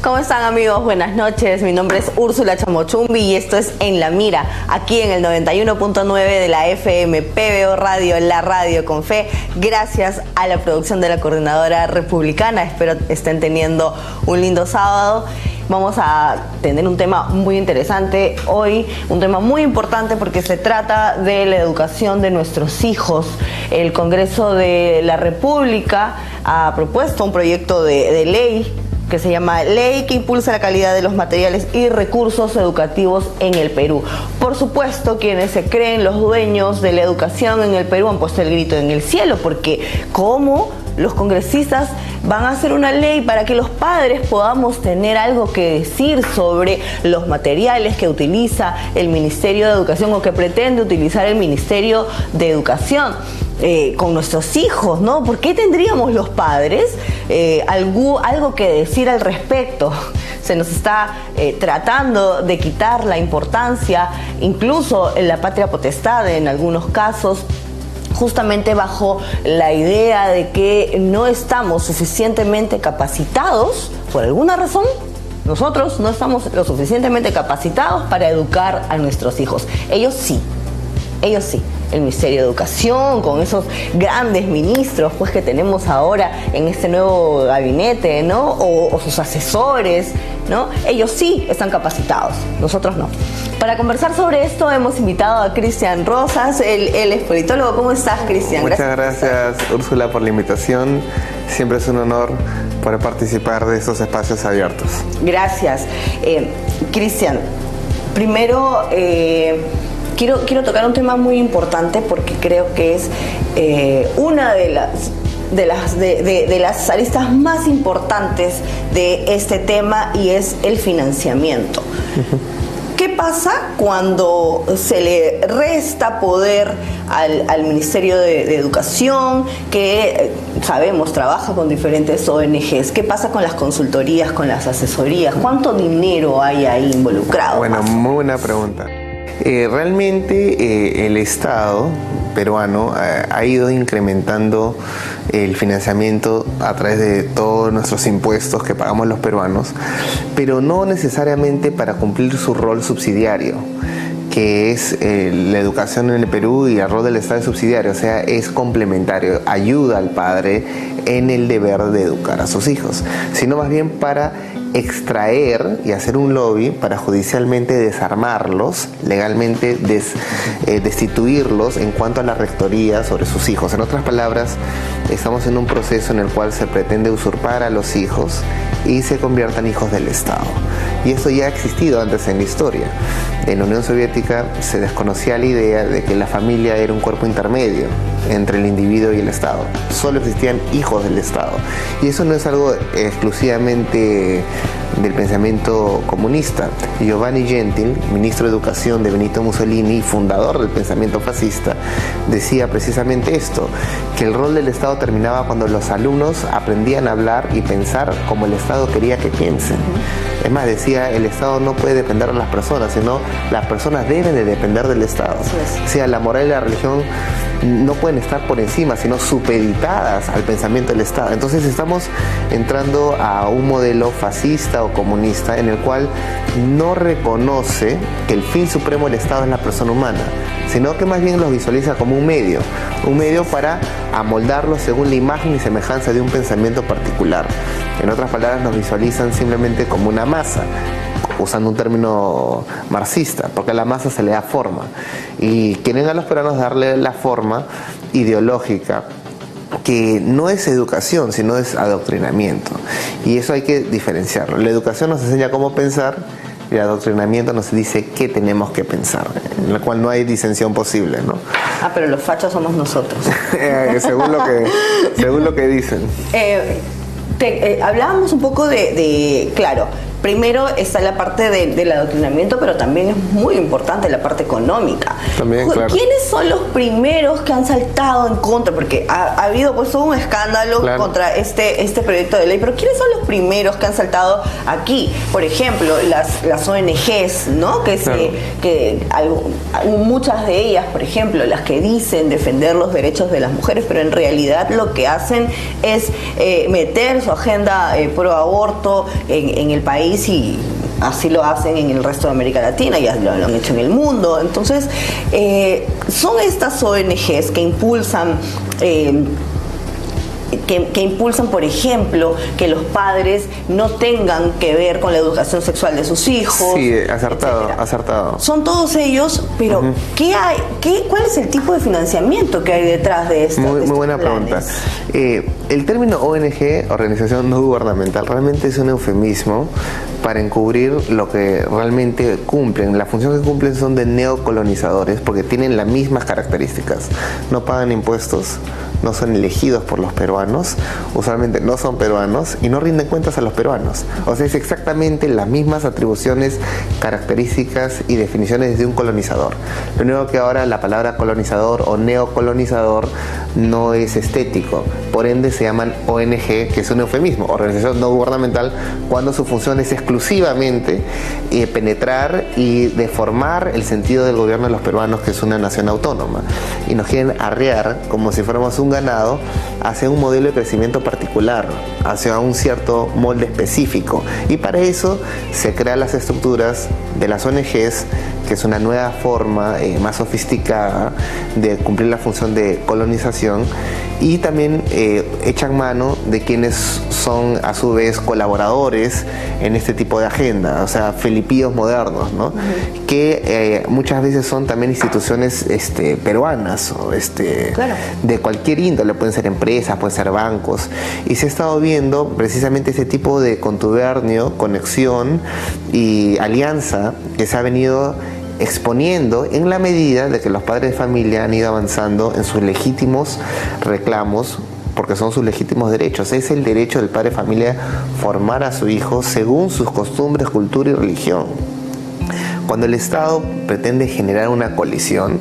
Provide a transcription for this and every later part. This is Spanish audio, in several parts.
¿Cómo están, amigos? Buenas noches. Mi nombre es Úrsula Chamochumbi y esto es En la Mira, aquí en el 91.9 de la FM PBO Radio, la radio con fe. Gracias a la producción de la Coordinadora Republicana. Espero estén teniendo un lindo sábado. Vamos a tener un tema muy interesante hoy, un tema muy importante porque se trata de la educación de nuestros hijos. El Congreso de la República ha propuesto un proyecto de ley que se llama Ley que impulsa la calidad de los materiales y recursos educativos en el Perú. Por supuesto, quienes se creen los dueños de la educación en el Perú han puesto el grito en el cielo, porque ¿cómo los congresistas van a hacer una ley para que los padres podamos tener algo que decir sobre los materiales que utiliza el Ministerio de Educación o que pretende utilizar el Ministerio de Educación con nuestros hijos, ¿no? ¿Por qué tendríamos los padres algo que decir al respecto? Se nos está tratando de quitar la importancia, incluso en la patria potestad en algunos casos, justamente bajo la idea de que no estamos suficientemente capacitados, por alguna razón. Nosotros no estamos lo suficientemente capacitados para educar a nuestros hijos. Ellos sí. El Ministerio de Educación, con esos grandes ministros pues que tenemos ahora en este nuevo gabinete, ¿no? O sus asesores, ¿no? Ellos sí están capacitados, nosotros no. Para conversar sobre esto hemos invitado a Cristian Rosas, él es politólogo. ¿Cómo estás, Cristian? Muchas gracias, Úrsula, por la invitación. Siempre es un honor poder participar de estos espacios abiertos. Gracias. Cristian, primero quiero tocar un tema muy importante porque creo que es una de las aristas más importantes de este tema, y es el financiamiento. ¿Qué pasa cuando se le resta poder al Ministerio de Educación, que sabemos trabaja con diferentes ONGs? ¿Qué pasa con las consultorías, con las asesorías? ¿Cuánto dinero hay ahí involucrado? Bueno, muy buena pregunta. Realmente el Estado peruano ha ido incrementando el financiamiento a través de todos nuestros impuestos que pagamos los peruanos, pero no necesariamente para cumplir su rol subsidiario, que es la educación en el Perú, y el rol del Estado es subsidiario, o sea, es complementario, ayuda al padre en el deber de educar a sus hijos, sino más bien para extraer y hacer un lobby para judicialmente desarmarlos, legalmente destituirlos en cuanto a la rectoría sobre sus hijos. En otras palabras, estamos en un proceso en el cual se pretende usurpar a los hijos y se conviertan hijos del Estado. Y eso ya ha existido antes en la historia. En la Unión Soviética se desconocía la idea de que la familia era un cuerpo intermedio entre el individuo y el Estado. Solo existían hijos del Estado. Y eso no es algo exclusivamente del pensamiento comunista. Giovanni Gentil, ministro de Educación de Benito Mussolini y fundador del pensamiento fascista, decía precisamente esto, que el rol del Estado terminaba cuando los alumnos aprendían a hablar y pensar como el Estado quería que piensen. Es más, decía, el Estado no puede depender de las personas, sino las personas deben de depender del Estado. O sea, la moral y la religión no pueden estar por encima, sino supeditadas al pensamiento del Estado. Entonces estamos entrando a un modelo fascista o comunista en el cual no reconoce que el fin supremo del Estado es la persona humana, sino que más bien los visualiza como un medio para amoldarlos según la imagen y semejanza de un pensamiento particular. En otras palabras, nos visualizan simplemente como una masa, usando un término marxista, porque a la masa se le da forma, y quieren a los peruanos darle la forma ideológica, que no es educación, sino es adoctrinamiento, y eso hay que diferenciarlo. La educación nos enseña cómo pensar, y el adoctrinamiento nos dice qué tenemos que pensar, en la cual no hay disensión posible, ¿no? Pero los fachos somos nosotros. según lo que dicen. Hablábamos un poco de claro, primero está la parte del adoctrinamiento, pero también es muy importante la parte económica. También, claro. ¿Quiénes son los primeros que han saltado en contra? Porque ha habido pues todo un escándalo contra este proyecto de ley, pero ¿quiénes son los primeros que han saltado aquí? Por ejemplo, las ONGs, ¿no? Muchas de ellas, por ejemplo, las que dicen defender los derechos de las mujeres, pero en realidad lo que hacen es meter su agenda pro aborto en el país, y así lo hacen en el resto de América Latina, ya lo han hecho en el mundo. Entonces, son estas ONGs que impulsan que impulsan, por ejemplo, que los padres no tengan que ver con la educación sexual de sus hijos. Sí, acertado. Son todos ellos, pero ¿cuál es el tipo de financiamiento que hay detrás de esto? Muy buena pregunta. El término ONG, organización no gubernamental, realmente es un eufemismo para encubrir lo que realmente cumplen. La función que cumplen son de neocolonizadores, porque tienen las mismas características. No pagan impuestos, no son elegidos por los peruanos, usualmente no son peruanos y no rinden cuentas a los peruanos. O sea, es exactamente las mismas atribuciones, características y definiciones de un colonizador. Lo único que ahora la palabra colonizador o neocolonizador no es estético, por ende se llaman ONG, que es un eufemismo, organización no gubernamental, cuando su función es exclusivamente penetrar y deformar el sentido del gobierno de los peruanos, que es una nación autónoma, y nos quieren arrear como si fuéramos un ganado hacia un modelo de crecimiento particular, hacia un cierto molde específico, y para eso se crean las estructuras de las ONGs, que es una nueva forma más sofisticada de cumplir la función de colonización, y también echan mano de quienes son a su vez colaboradores en este tipo de agenda, o sea, felipillos modernos, ¿no? Que muchas veces son también instituciones peruanas, o de cualquier índole, pueden ser empresas, pueden ser bancos, y se ha estado viendo precisamente ese tipo de contubernio, conexión y alianza que se ha venido exponiendo en la medida de que los padres de familia han ido avanzando en sus legítimos reclamos, porque son sus legítimos derechos. Es el derecho del padre de familia formar a su hijo según sus costumbres, cultura y religión. Cuando el Estado pretende generar una colisión,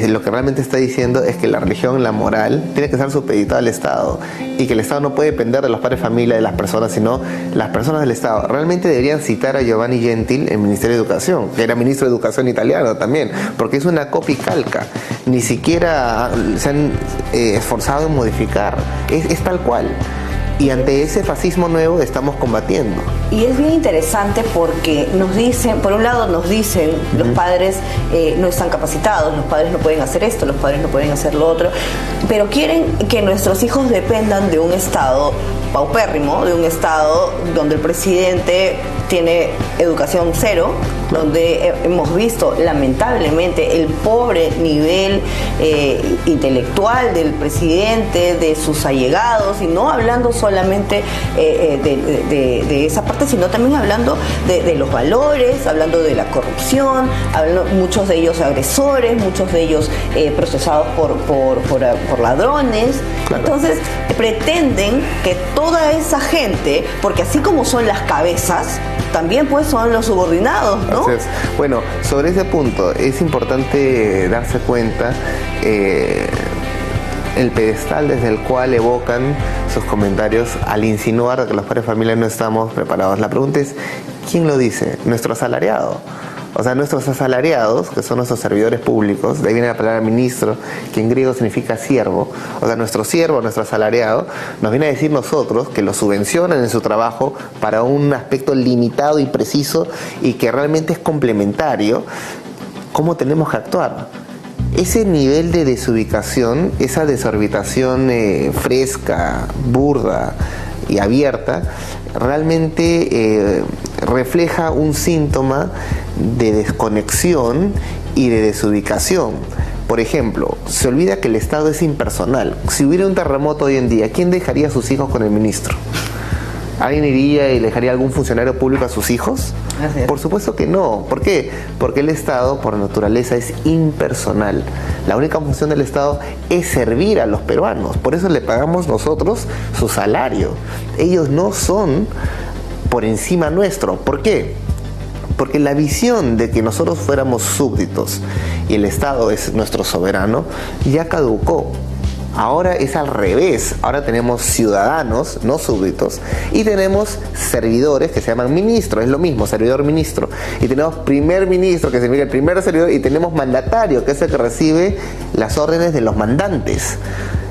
lo que realmente está diciendo es que la religión, la moral, tiene que estar supeditada al Estado, y que el Estado no puede depender de los padres de familia, de las personas, sino las personas del Estado. Realmente deberían citar a Giovanni Gentil, el Ministerio de Educación, que era ministro de Educación italiano también, porque es una copia y calca. Ni siquiera se han esforzado en modificar. Es tal cual. Y ante ese fascismo nuevo estamos combatiendo. Y es bien interesante porque nos dicen, por un lado nos dicen, los padres no están capacitados, los padres no pueden hacer esto, los padres no pueden hacer lo otro, pero quieren que nuestros hijos dependan de un Estado paupérrimo, de un Estado donde el presidente tiene educación cero, donde hemos visto lamentablemente el pobre nivel intelectual del presidente, de sus allegados, y no hablando solamente de esa parte, sino también hablando de los valores, hablando de la corrupción, hablando, muchos de ellos agresores, muchos de ellos procesados por ladrones. Claro. Entonces pretenden que toda esa gente, porque así como son las cabezas, también pues son los subordinados, ¿no? Así es. Bueno, sobre ese punto es importante darse cuenta el pedestal desde el cual evocan sus comentarios al insinuar que los padres de familia no estamos preparados. La pregunta es, ¿quién lo dice? Nuestro asalariado. O sea, nuestros asalariados, que son nuestros servidores públicos, de ahí viene la palabra ministro, que en griego significa siervo. O sea, nuestro siervo, nuestro asalariado, nos viene a decir nosotros que lo subvencionan en su trabajo para un aspecto limitado y preciso y que realmente es complementario. ¿Cómo tenemos que actuar? Ese nivel de desubicación, esa desorbitación fresca, burda y abierta, realmente refleja un síntoma de desconexión y de desubicación. Por ejemplo, se olvida que el Estado es impersonal. Si hubiera un terremoto hoy en día, ¿quién dejaría a sus hijos con el ministro? ¿Alguien iría y dejaría a algún funcionario público a sus hijos? Por supuesto que no. ¿Por qué? Porque el Estado, por naturaleza, es impersonal. La única función del Estado es servir a los peruanos. Por eso le pagamos nosotros su salario. Ellos no son por encima nuestro. ¿Por qué? Porque la visión de que nosotros fuéramos súbditos y el Estado es nuestro soberano ya caducó. Ahora es al revés. Ahora tenemos ciudadanos, no súbditos, y tenemos servidores que se llaman ministros. Es lo mismo, servidor-ministro. Y tenemos primer ministro, que significa el primer servidor, y tenemos mandatario, que es el que recibe las órdenes de los mandantes.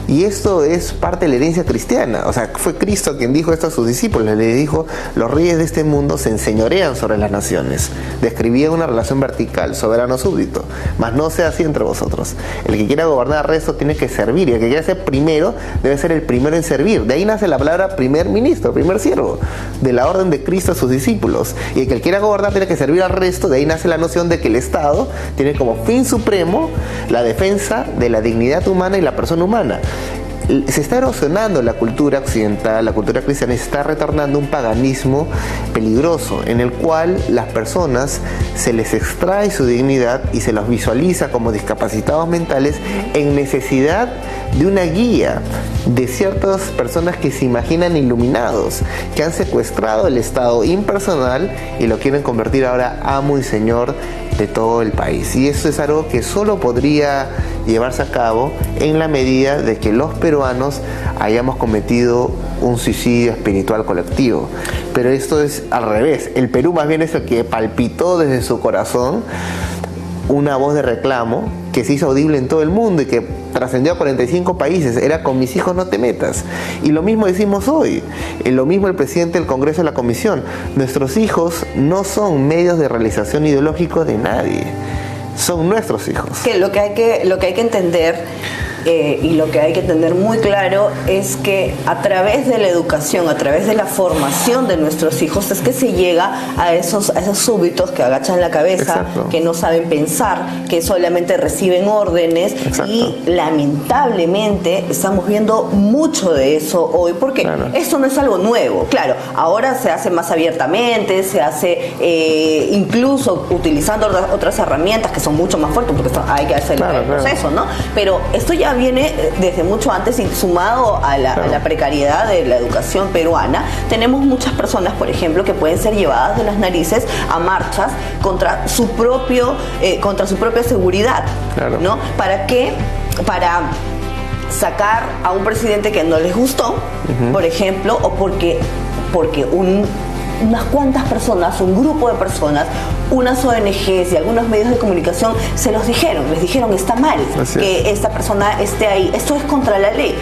Y esto es parte de la herencia cristiana. O sea, fue Cristo quien dijo esto a sus discípulos. Le dijo, los reyes de este mundo se enseñorean sobre las naciones. Describía una relación vertical, soberano-súbdito. Mas no sea así entre vosotros. El que quiera gobernar al resto tiene que servir. Y el que quiera ser primero, debe ser el primero en servir. De ahí nace la palabra primer ministro, primer siervo. De la orden de Cristo a sus discípulos. Y el que quiera gobernar tiene que servir al resto. De ahí nace la noción de que el Estado tiene como fin supremo la defensa de la dignidad humana y la persona humana. Se está erosionando la cultura occidental, la cultura cristiana, y se está retornando un paganismo peligroso en el cual las personas se les extrae su dignidad y se los visualiza como discapacitados mentales en necesidad de una guía de ciertas personas que se imaginan iluminados, que han secuestrado el Estado impersonal y lo quieren convertir ahora amo y señor de todo el país. Y eso es algo que solo podría llevarse a cabo en la medida de que los peruanos hayamos cometido un suicidio espiritual colectivo. Pero esto es al revés. El Perú más bien es el que palpitó desde su corazón una voz de reclamo que se hizo audible en todo el mundo y que trascendió a 45 países. Era con mis hijos no te metas. Y lo mismo decimos hoy. Lo mismo el presidente del Congreso de la Comisión. Nuestros hijos no son medios de realización ideológico de nadie. Son nuestros hijos. Que lo que hay que entender y lo que hay que tener muy claro es que a través de la educación, a través de la formación de nuestros hijos, es que se llega a esos súbditos que agachan la cabeza, exacto, que no saben pensar, que solamente reciben órdenes. Exacto. Y lamentablemente estamos viendo mucho de eso hoy, porque claro, esto no es algo nuevo. Claro, ahora se hace más abiertamente, se hace incluso utilizando otras herramientas que son mucho más fuertes, porque hay que hacer el proceso, ¿no? Pero esto ya viene desde mucho antes, y sumado a la precariedad de la educación peruana, tenemos muchas personas, por ejemplo, que pueden ser llevadas de las narices a marchas contra su propia seguridad, claro, ¿no? ¿Para qué? Para sacar a un presidente que no les gustó, por ejemplo, o porque unas cuantas personas, un grupo de personas, unas ONGs y algunos medios de comunicación les dijeron está mal que esta persona esté ahí, esto es contra la ley.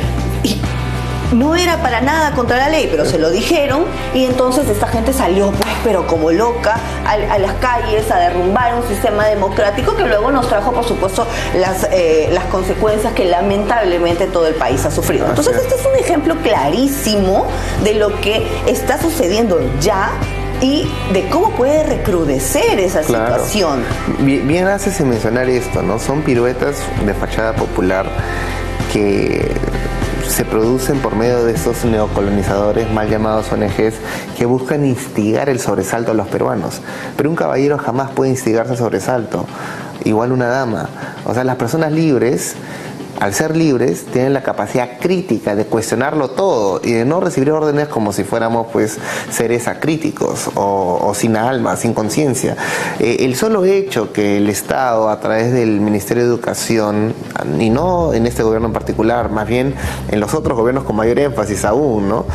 Y no era para nada contra la ley, pero se lo dijeron, y entonces esta gente salió, pues, pero como loca, a las calles a derrumbar un sistema democrático que luego nos trajo, por supuesto, las consecuencias que lamentablemente todo el país ha sufrido. Entonces este es un ejemplo clarísimo de lo que está sucediendo ya y de cómo puede recrudecer esa situación. Bien haces en mencionar esto, ¿no? Son piruetas de fachada popular que se producen por medio de estos neocolonizadores mal llamados ONGs que buscan instigar el sobresalto a los peruanos. Pero un caballero jamás puede instigarse al sobresalto, igual una dama. O sea, las personas libres, al ser libres, tienen la capacidad crítica de cuestionarlo todo y de no recibir órdenes como si fuéramos, pues, seres acríticos o sin alma, sin conciencia. El solo hecho que el Estado, a través del Ministerio de Educación, y no en este gobierno en particular, más bien en los otros gobiernos con mayor énfasis aún, ¿no?,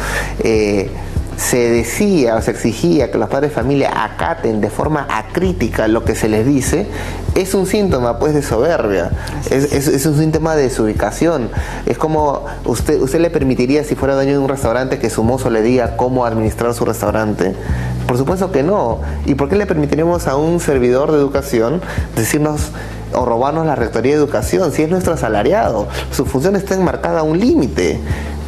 se decía o se exigía que los padres de familia acaten de forma acrítica lo que se les dice, es un síntoma, pues, de soberbia, es un síntoma de desubicación. Es como usted le permitiría, si fuera dueño de un restaurante, que su mozo le diga cómo administrar su restaurante. Por supuesto que no. ¿Y por qué le permitiríamos a un servidor de educación decirnos o robarnos la rectoría de educación si es nuestro asalariado? Su función está enmarcada a un límite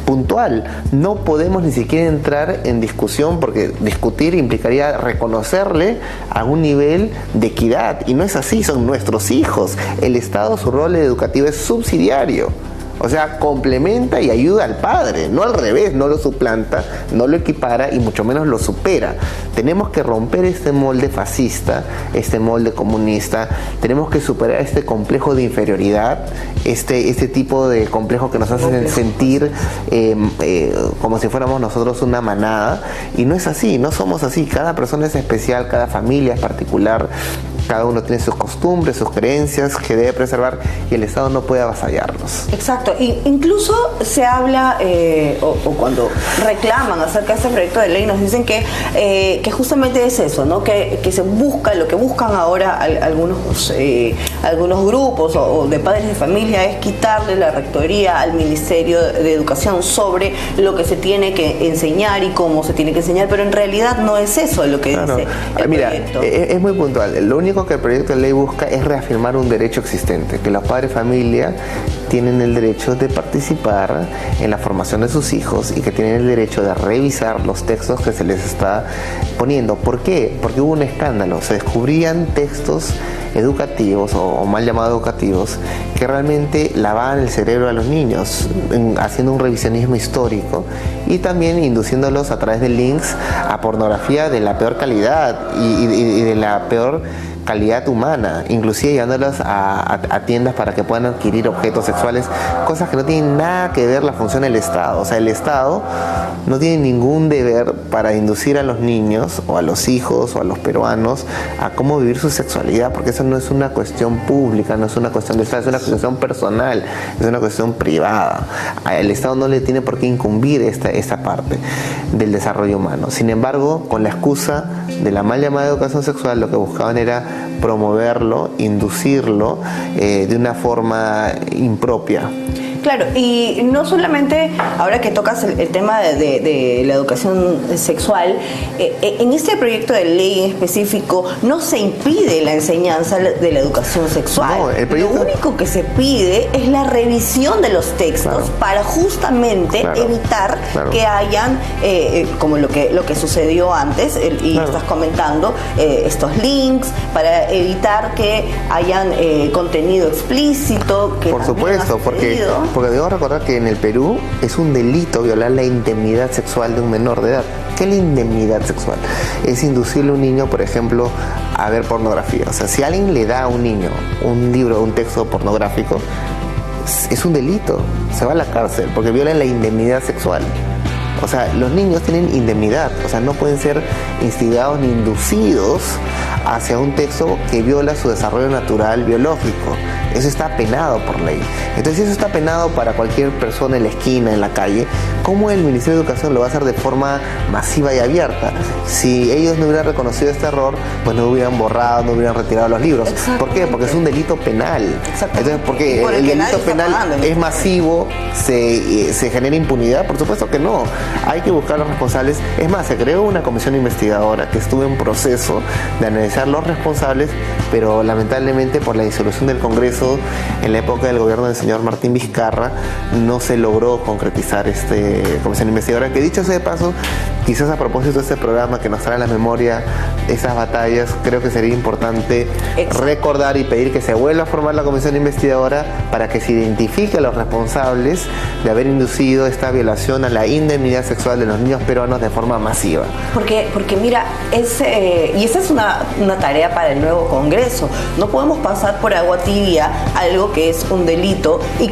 puntual. No podemos ni siquiera entrar en discusión, porque discutir implicaría reconocerle algún nivel de equidad, y no es así. Son nuestros hijos. El Estado, su rol educativo es subsidiario. O sea, complementa y ayuda al padre, no al revés, no lo suplanta, no lo equipara y mucho menos lo supera. Tenemos que romper este molde fascista, este molde comunista, tenemos que superar este complejo de inferioridad, este tipo de complejo que nos hace sentir como si fuéramos nosotros una manada, y no es así, no somos así. Cada persona es especial, cada familia es particular, cada uno tiene sus costumbres, sus creencias que debe preservar, y el Estado no puede avasallarlos. Exacto, y incluso se habla o cuando reclaman acerca de este proyecto de ley nos dicen que justamente es eso, ¿no? Que se busca, lo que buscan ahora algunos grupos o de padres de familia es quitarle la rectoría al Ministerio de Educación sobre lo que se tiene que enseñar y cómo se tiene que enseñar, pero en realidad no es eso lo que dice el proyecto. Es muy puntual. Lo único que el proyecto de ley busca es reafirmar un derecho existente, que los padres de familia tienen el derecho de participar en la formación de sus hijos y que tienen el derecho de revisar los textos que se les está poniendo. ¿Por qué? Porque hubo un escándalo, se descubrían textos educativos o mal llamados educativos que realmente lavaban el cerebro a los niños, haciendo un revisionismo histórico y también induciéndolos a través de links a pornografía de la peor calidad y de la peor calidad humana, inclusive llevándolas a tiendas para que puedan adquirir objetos sexuales, cosas que no tienen nada que ver la función del Estado. O sea, el Estado no tiene ningún deber para inducir a los niños o a los hijos o a los peruanos a cómo vivir su sexualidad, porque eso no es una cuestión pública, no es una cuestión de Estado, es una cuestión personal, es una cuestión privada. El Estado no le tiene por qué incumbir esta parte del desarrollo humano. Sin embargo, con la excusa de la mal llamada educación sexual, lo que buscaban era promoverlo, inducirlo de una forma impropia. Claro, y no solamente, ahora que tocas el tema de la educación sexual, en este proyecto de ley en específico no se impide la enseñanza de la educación sexual. No, lo único que se pide es la revisión de los textos para justamente evitar que hayan, como lo que sucedió antes, y estás comentando, estos links, para evitar que hayan contenido explícito. Que por supuesto, porque debemos recordar que en el Perú es un delito violar la indemnidad sexual de un menor de edad. ¿Qué es la indemnidad sexual? Es inducirle a un niño, por ejemplo, a ver pornografía. O sea, si alguien le da a un niño un libro, un texto pornográfico, es un delito, se va a la cárcel porque violan la indemnidad sexual. O sea, los niños tienen indemnidad, o sea, no pueden ser instigados ni inducidos hacia un texto que viola su desarrollo natural biológico. Eso está penado por ley. Entonces, si eso está penado para cualquier persona en la esquina, en la calle, ¿cómo el Ministerio de Educación lo va a hacer de forma masiva y abierta? Si ellos no hubieran reconocido este error, pues no hubieran borrado, no hubieran retirado los libros. ¿Por qué? Porque es un delito penal. Entonces, porque el delito penal es masivo, se genera impunidad. Por supuesto que no. Hay que buscar a los responsables. Es más, se creó una comisión investigadora que estuvo en proceso de analizar los responsables, pero lamentablemente por la disolución del Congreso en la época del gobierno del señor Martín Vizcarra no se logró concretizar esta comisión investigadora, que dicho sea de paso, quizás a propósito de este programa que nos trae a la memoria esas batallas, creo que sería importante recordar y pedir que se vuelva a formar la comisión investigadora para que se identifique a los responsables de haber inducido esta violación a la indemnidad sexual de los niños peruanos de forma masiva. Porque mira, y esa es una tarea para el nuevo Congreso. No podemos pasar por agua tibia algo que es un delito y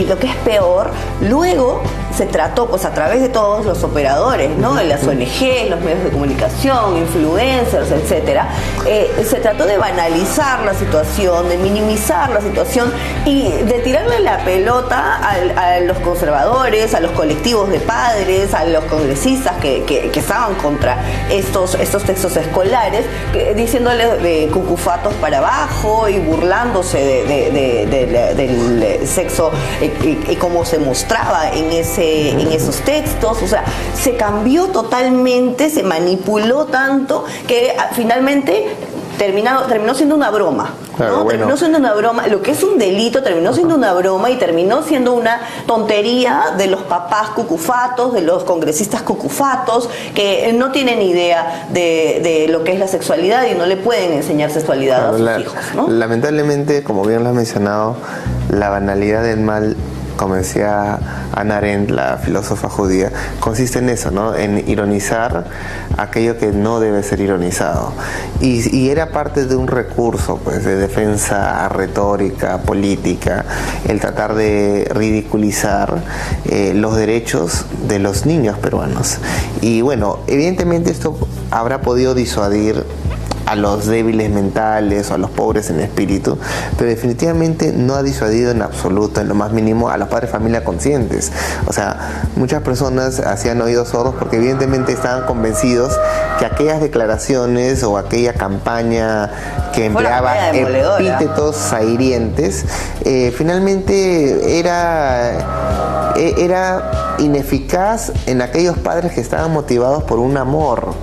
lo que es peor, luego se trató pues a través de todos los operadores, ¿no? De las ONG, los medios de comunicación, influencers, etcétera. Se trató de banalizar la situación, de minimizar la situación y de tirarle la pelota a los conservadores, a los colectivos de padres, a los congresistas que estaban contra estos textos escolares, diciéndoles de cucufatos para abajo y burlándose del sexo y cómo se mostraba en esos textos. O sea, se cambió totalmente, se manipuló tanto que finalmente terminó siendo una broma. Claro, ¿no? Terminó siendo una broma, lo que es un delito terminó siendo una broma y terminó siendo una tontería de los papás cucufatos, de los congresistas cucufatos, que no tienen idea de lo que es la sexualidad y no le pueden enseñar sexualidad a sus hijos, ¿no? Lamentablemente, como bien lo has mencionado, la banalidad del mal, como decía Hannah Arendt, la filósofa judía, consiste en eso, ¿no? En ironizar aquello que no debe ser ironizado. Y era parte de un recurso, pues, de defensa retórica, política, el tratar de ridiculizar los derechos de los niños peruanos. Y bueno, evidentemente esto habrá podido disuadir a los débiles mentales o a los pobres en espíritu, pero definitivamente no ha disuadido en absoluto, en lo más mínimo, a los padres de familia conscientes. O sea, muchas personas hacían oídos sordos porque evidentemente estaban convencidos que aquellas declaraciones o aquella campaña que empleaba epítetos ahirientes, finalmente era ineficaz en aquellos padres que estaban motivados por un amor.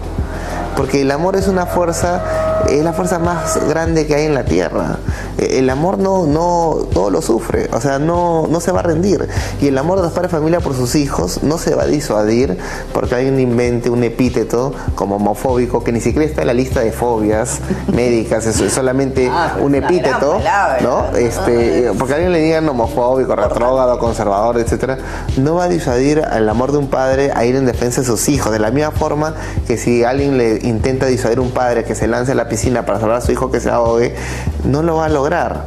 Porque el amor es una fuerza, es la fuerza más grande que hay en la tierra. El amor no todo lo sufre, o sea, no se va a rendir. Y el amor de los padres de familia por sus hijos no se va a disuadir porque alguien invente un epíteto como homofóbico que ni siquiera está en la lista de fobias médicas, eso es solamente un epíteto, ¿no? Porque alguien le digan homofóbico, retrógrado, conservador, etcétera, no va a disuadir al amor de un padre a ir en defensa de sus hijos. De la misma forma que si alguien le intenta disuadir a un padre que se lance a la piscina para salvar a su hijo que se ahogue, no lo va a lograr,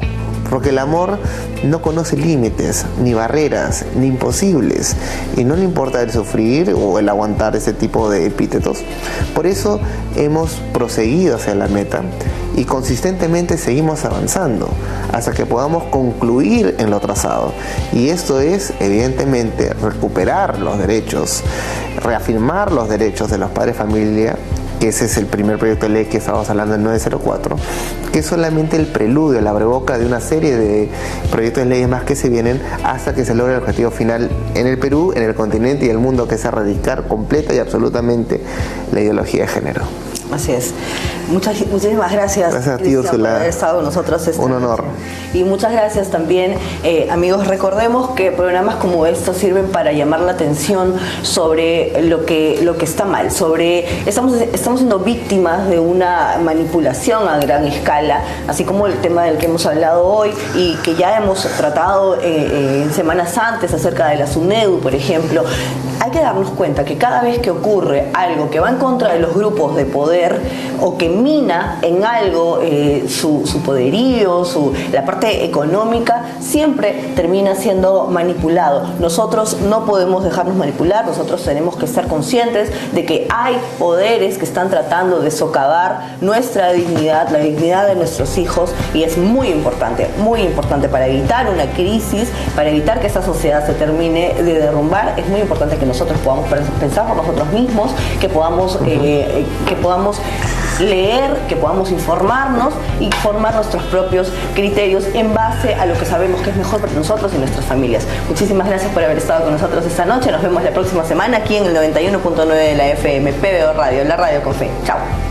porque el amor no conoce límites, ni barreras, ni imposibles, y no le importa el sufrir o el aguantar ese tipo de epítetos. Por eso hemos proseguido hacia la meta y consistentemente seguimos avanzando hasta que podamos concluir en lo trazado, y esto es evidentemente recuperar los derechos, reafirmar los derechos de los padres de familia, que ese es el primer proyecto de ley que estamos hablando en 904, que es solamente el preludio, la abrebocas de una serie de proyectos de leyes más que se vienen hasta que se logre el objetivo final en el Perú, en el continente y el mundo, que es erradicar completa y absolutamente la ideología de género. Así es. Muchísimas gracias. Gracias a ti, Úrsula, por haber estado con nosotros esta Un honor. noche. Y muchas gracias también, amigos. Recordemos que programas como estos sirven para llamar la atención sobre lo que está mal. Estamos siendo víctimas de una manipulación a gran escala, así como el tema del que hemos hablado hoy y que ya hemos tratado en semanas antes acerca de la SUNEDU, por ejemplo. Hay que darnos cuenta que cada vez que ocurre algo que va en contra de los grupos de poder o que mina en algo su poderío, la parte económica, siempre termina siendo manipulado. Nosotros no podemos dejarnos manipular, nosotros tenemos que estar conscientes de que hay poderes que están tratando de socavar nuestra dignidad, la dignidad de nuestros hijos, y es muy importante para evitar una crisis, para evitar que esta sociedad se termine de derrumbar. Es muy importante que nosotros podamos pensar por nosotros mismos, que podamos leer, que podamos informarnos y formar nuestros propios criterios en base a lo que sabemos que es mejor para nosotros y nuestras familias. Muchísimas gracias por haber estado con nosotros esta noche. Nos vemos la próxima semana aquí en el 91.9 de la FM PBO Radio, la radio con fe. Chao.